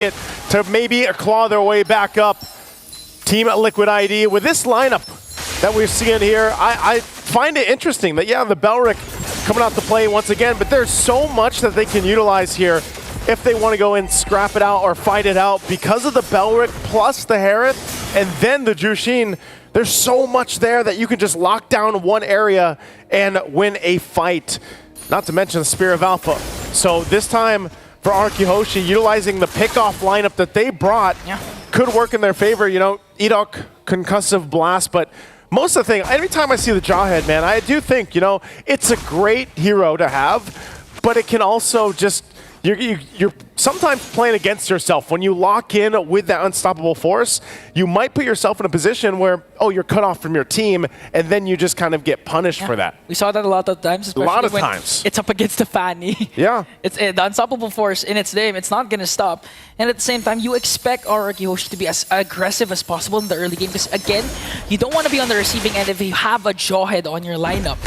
it to maybe claw their way back up. Team Liquid ID with this lineup that we're seeing here, I find it interesting that, yeah, the Belric coming out to play once again, but there's so much that they can utilize here if they want to go and scrap it out or fight it out because of the Belric plus the Harith and then the Jushin. There's so much there that you can just lock down one area and win a fight. Not to mention the Spear of Alpha. So this time for Hoshi, utilizing the pickoff lineup that they brought could work in their favor. You know, Edok, concussive blast, but most of the thing, every time I see the Jawhead, man, I do think, you know, it's a great hero to have, but it can also just, you're sometimes playing against yourself. When you lock in with that unstoppable force, you might put yourself in a position where, oh, you're cut off from your team, and then you just kind of get punished for that. We saw that a lot of times, especially when it's up against the Fanny. Yeah. It's the unstoppable force in its name. It's not going to stop. And at the same time, you expect Hoshi to be as aggressive as possible in the early game, because again, you don't want to be on the receiving end if you have a Jawhead on your lineup.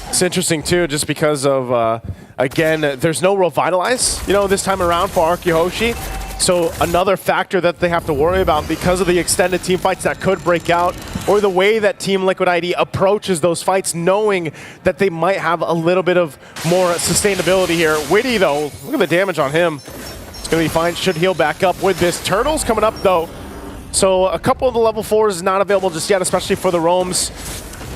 It's interesting too, just because of, again, there's no Revitalize, you know, this time around for Hoshi. So another factor that they have to worry about because of the extended team fights that could break out, or the way that Team Liquid ID approaches those fights, knowing that they might have a little bit of more sustainability here. Witty though, look at the damage on him. It's gonna be fine, should heal back up with this. Turtle's coming up though. So a couple of the level 4s is not available just yet, especially for the roams.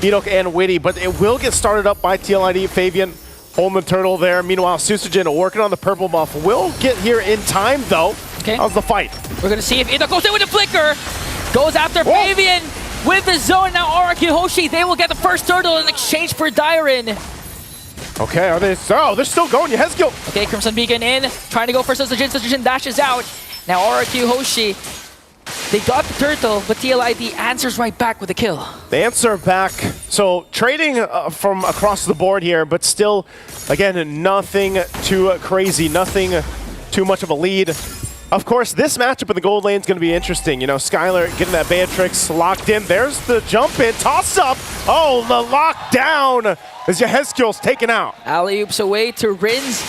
Edok and Witty, but it will get started up by TLID. Fabian holding the turtle there. Meanwhile, Susujin working on the purple buff. Will get here in time, though. Okay. How's the fight? We're going to see if Edok goes in with the flicker. Goes after Fabian with the zone. Now Hoshi, they will get the first turtle in exchange for Dyren. Okay, are they? Oh, they're still going. Hezkill. Okay, Crimson Beacon in. Trying to go for Susujin. Susujin dashes out. Now Hoshi. They got the turtle, but TLID answers right back with a kill. They answer back. So trading from across the board here, but still, again, nothing too crazy, nothing too much of a lead. Of course, this matchup in the gold lane is going to be interesting. You know, Skylar getting that Beatrix locked in. There's the jump in, toss up. Oh, the lockdown as Yehezkiel's taken out. Alley-oops away to Rins.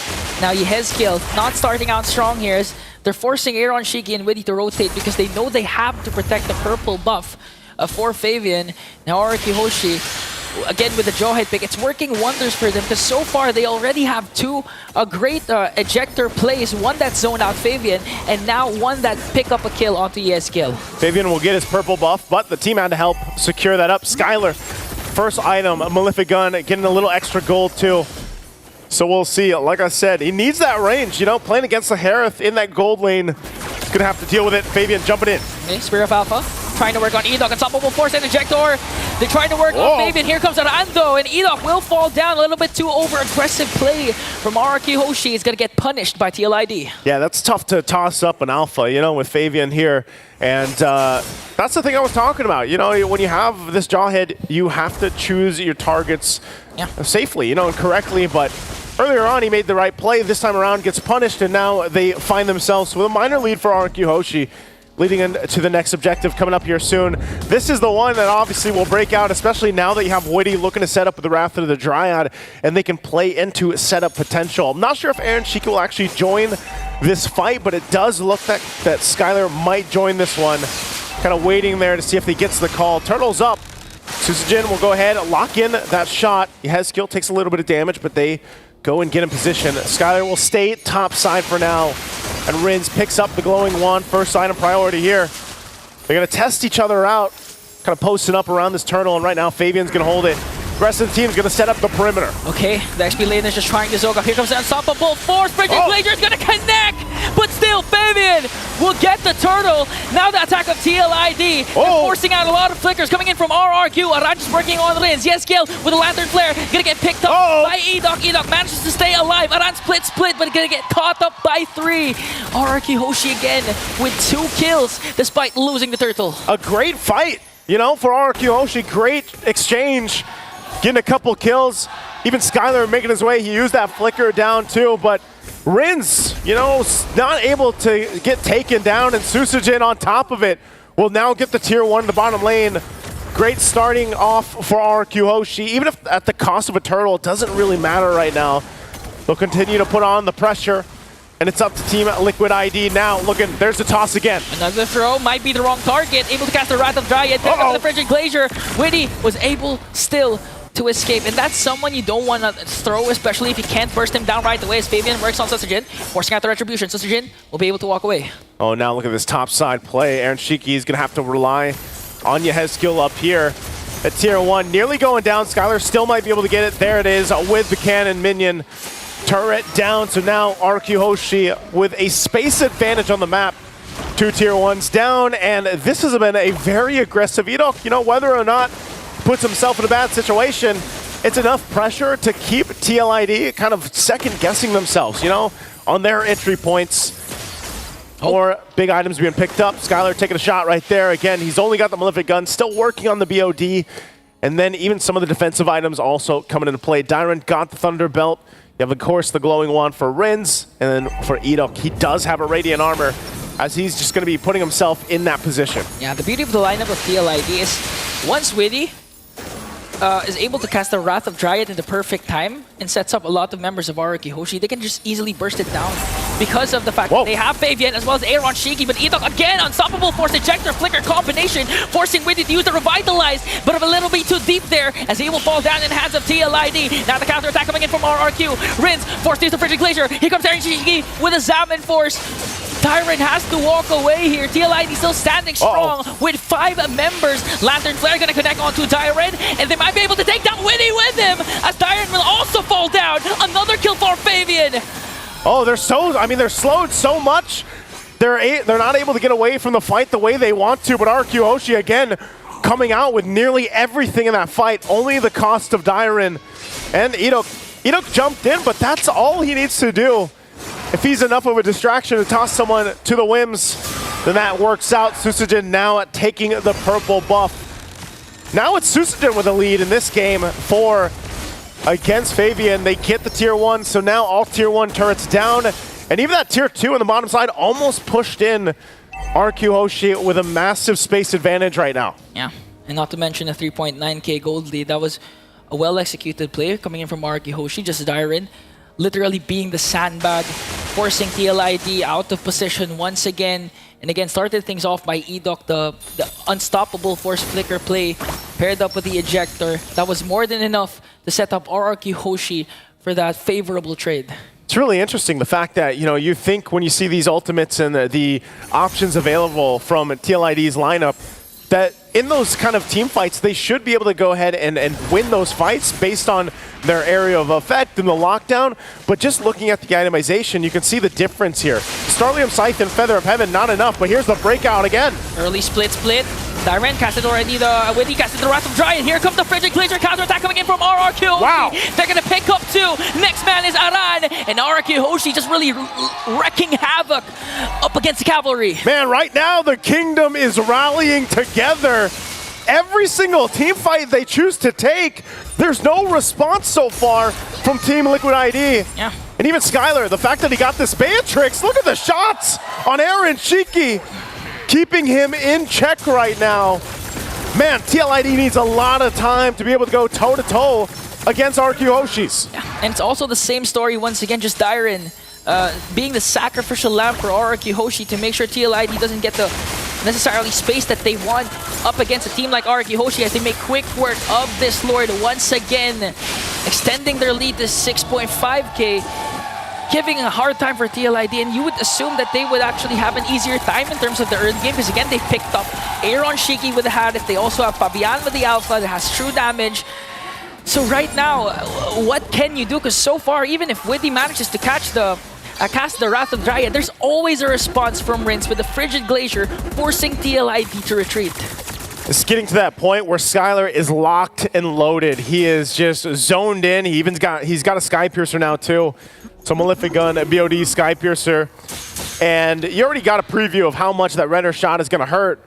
Now Yehezkiel not starting out strong here. They're forcing Aaron, Shiki, and Witty to rotate because they know they have to protect the purple buff for Fabian. Now Hoshi, again with the Jawhead pick, it's working wonders for them because so far they already have two great ejector plays. One that zoned out Fabian, and now one that pick up a kill onto Yehezkiel. Fabian will get his purple buff, but the team had to help secure that up. Skylar, first item, a Malefic Gun, getting a little extra gold too. So we'll see. Like I said, he needs that range. You know, playing against the Harith in that gold lane, he's gonna have to deal with it. Fabian jumping in. Okay, Spear of Alpha, trying to work on Edok. Unstoppable Force and Ejector. They're trying to work on Fabian. Here comes Arando, and Edok will fall down. A little bit too over-aggressive play from Hoshi. He's gonna get punished by TLID. Yeah, that's tough to toss up an Alpha, you know, with Fabian here. And that's the thing I was talking about. You know, when you have this Jawhead, you have to choose your targets safely, you know, and correctly, but earlier on, he made the right play. This time around, gets punished, and now they find themselves with a minor lead for Hoshi, leading into the next objective coming up here soon. This is the one that obviously will break out, especially now that you have Witty looking to set up the Wrath of the Dryad, and they can play into setup potential. I'm not sure if Aaron Shiki will actually join this fight, but it does look like that Skylar might join this one. Kind of waiting there to see if he gets the call. Turtle's up. Susujin will go ahead, lock in that shot. Yehezkiel takes a little bit of damage, but they go and get in position. Skylar will stay top side for now. And Rins picks up the glowing wand, first item priority here. They're gonna test each other out, kind of posting up around this turtle, and right now Fabian's gonna hold it. The rest of the team's gonna set up the perimeter. Okay, the XP lane is just trying to Zoga. Here comes the Unstoppable Force. Bridging Blazer's gonna connect, but still Fabian will get the turtle. Now the attack of TLID. They're forcing out a lot of flickers coming in from RRQ. Aran's working on Rins. Yehezkiel with a Lantern Flare, gonna get picked up by Edok. Edok manages to stay alive. Aran split, but gonna get caught up by 3. Hoshi again with 2 kills despite losing the turtle. A great fight, you know, for Hoshi. Great exchange. Getting a couple kills. Even Skylar making his way. He used that flicker down too, but Rins, you know, not able to get taken down, and Susujin on top of it will now get the tier 1 in the bottom lane. Great starting off for Hoshi. Even if at the cost of a turtle, it doesn't really matter right now. They'll continue to put on the pressure. And it's up to Team Liquid ID now. Looking, there's the toss again. Another throw, might be the wrong target. Able to cast the Wrath of Dryad, pick up the Frigid Glacier. Witty was able still to escape, and that's someone you don't want to throw, especially if you can't burst him down right away, as Fabian works on Susujin, forcing out the Retribution. Susujin will be able to walk away. Oh, now look at this top side play. Aaron Shiki is going to have to rely on Yehezkiel skill up here. At tier 1, nearly going down. Skylar still might be able to get it. There it is with the cannon minion. Turret down, so now RQ Hoshi with a space advantage on the map. 2 tier 1s down, and this has been a very aggressive Edok. You know, whether or not puts himself in a bad situation, it's enough pressure to keep TLID kind of second-guessing themselves, you know, on their entry points. More big items being picked up. Skylar taking a shot right there. Again, he's only got the Malefic Gun, still working on the BOD. And then even some of the defensive items also coming into play. Dyron got the Thunder Belt. You have, of course, the glowing wand for Rins. And then for Edok, he does have a Radiant Armor, as he's just going to be putting himself in that position. Yeah, the beauty of the lineup of TLID is once Witty is able to cast the Wrath of Dryad in the perfect time and sets up a lot of members of RQ Hoshi, they can just easily burst it down because of the fact that they have Fabian as well as Aaron Shiki, but Edok again, unstoppable force ejector flicker combination, forcing Witty to use the Revitalize, but a little bit too deep there as he will fall down in the hands of TLID. Now the counter attack coming in from RRQ. Rins forced to use the Frigid Glacier. Here comes Aaron Shiki with a Zaman force. Tyron has to walk away here. TLID still standing strong with 5 members. Lantern Flare gonna connect onto Tyron, and they might be able to take down Witty with him, as Tyron will also fall down. Another kill for Fabian. Oh, they're slowed so much. They're not able to get away from the fight the way they want to, but RQ Hoshi again coming out with nearly everything in that fight. Only the cost of Dyron and Edok. Edok jumped in, but that's all he needs to do. If he's enough of a distraction to toss someone to the whims, then that works out. Susujin now taking the purple buff. Now it's Susujin with a lead in this game against Fabian. They get the tier 1, so now all tier 1 turrets down. And even that tier 2 on the bottom side almost pushed in RQ Hoshi with a massive space advantage right now. Yeah, and not to mention a 3.9k gold lead. That was a well-executed play coming in from RQ Hoshi, just Dyron literally being the sandbag, forcing TLID out of position once again. And again, started things off by Edok, the unstoppable force flicker play, paired up with the ejector. That was more than enough to set up RRQ Hoshi for that favorable trade. It's really interesting, the fact that, you know, you think when you see these ultimates and the options available from TLID's lineup, that in those kind of team fights, they should be able to go ahead and win those fights based on their area of effect and the lockdown. But just looking at the itemization, you can see the difference here. Starlium Scythe and Feather of Heaven, not enough, but here's the breakout again. Early split. Dyron casted already the Witty casted the Wrath of Dryad. Here comes the Frigid Glacier counterattack coming in from RRQ. Wow. They're gonna pick up 2. Next man is Aran, and RRQ Hoshi just really wrecking havoc up against the cavalry. Man, right now the kingdom is rallying together. Every single team fight they choose to take, there's no response so far from Team Liquid ID. Yeah. And even Skylar, the fact that he got this Beatrix, look at the shots on Aaron Shiki, keeping him in check right now. Man, TLID needs a lot of time to be able to go toe-to-toe against RQ Hoshis. Yeah. And it's also the same story once again, just Dyron being the sacrificial lamb for RQ Hoshi to make sure TLID doesn't get the necessarily space that they want up against a team like RQ Hoshi, as they make quick work of this Lord once again, extending their lead to 6.5k, giving a hard time for TLID, and you would assume that they would actually have an easier time in terms of the early game, because again, they picked up Aaron Shiki with the Hadith, they also have Fabian with the Alpha that has true damage. So right now, what can you do? Because so far, even if Witty manages to catch cast the Wrath of Dryad, there's always a response from Rins with the Frigid Glacier, forcing TLID to retreat. It's getting to that point where Skylar is locked and loaded. He is just zoned in. He's got a Sky Piercer now too. So Malefic Gun, a BOD Sky Piercer. And you already got a preview of how much that Renner shot is gonna hurt.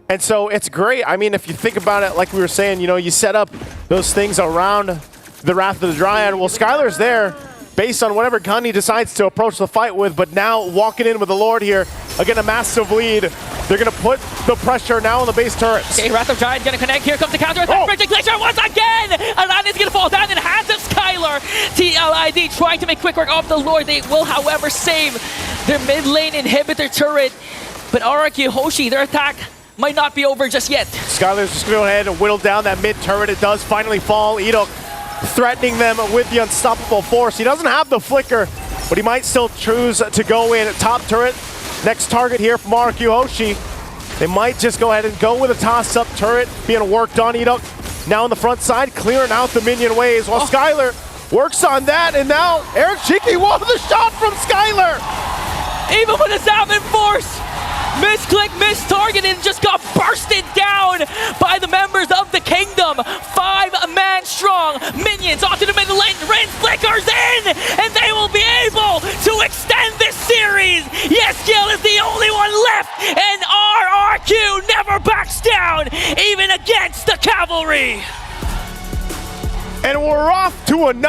And so it's great. I mean, if you think about it, like we were saying, you know, you set up those things around the Wrath of the Dryad. Well, Skylar's there based on whatever gun he decides to approach the fight with, but now walking in with the Lord here, again, a massive lead They're going to put the pressure now on the base turrets. Okay, Wrath of Giant gonna connect. Here comes the counter attack. Frigid Glacier once again! Aladdin's gonna fall down in the hands of Skylar. TLID trying to make quick work of the Lord. They will, however, save their mid lane inhibitor turret. But RRQ, Hoshi, their attack might not be over just yet. Skylar's just going to go ahead and whittle down that mid turret. It does finally fall. Edok threatening them with the unstoppable force. He doesn't have the flicker, but he might still choose to go in. Top turret, next target here from RRQ Hoshi. They might just go ahead and go with a toss-up turret being worked on. Edok now on the front side, clearing out the minion waves, while Skylar works on that, and now Eric Cheeky, whoa, the shot from Skylar! Even with a Salmon Force, misclick, mistargeted, and just got bursted down by the members of the Kingdom. 5-man strong. Minions onto the middle lane. Rin flickers in, and they will be able to extend this series. Yes, Gil is the only one left, and RRQ never backs down, even against the Cavalry. And we're off to another.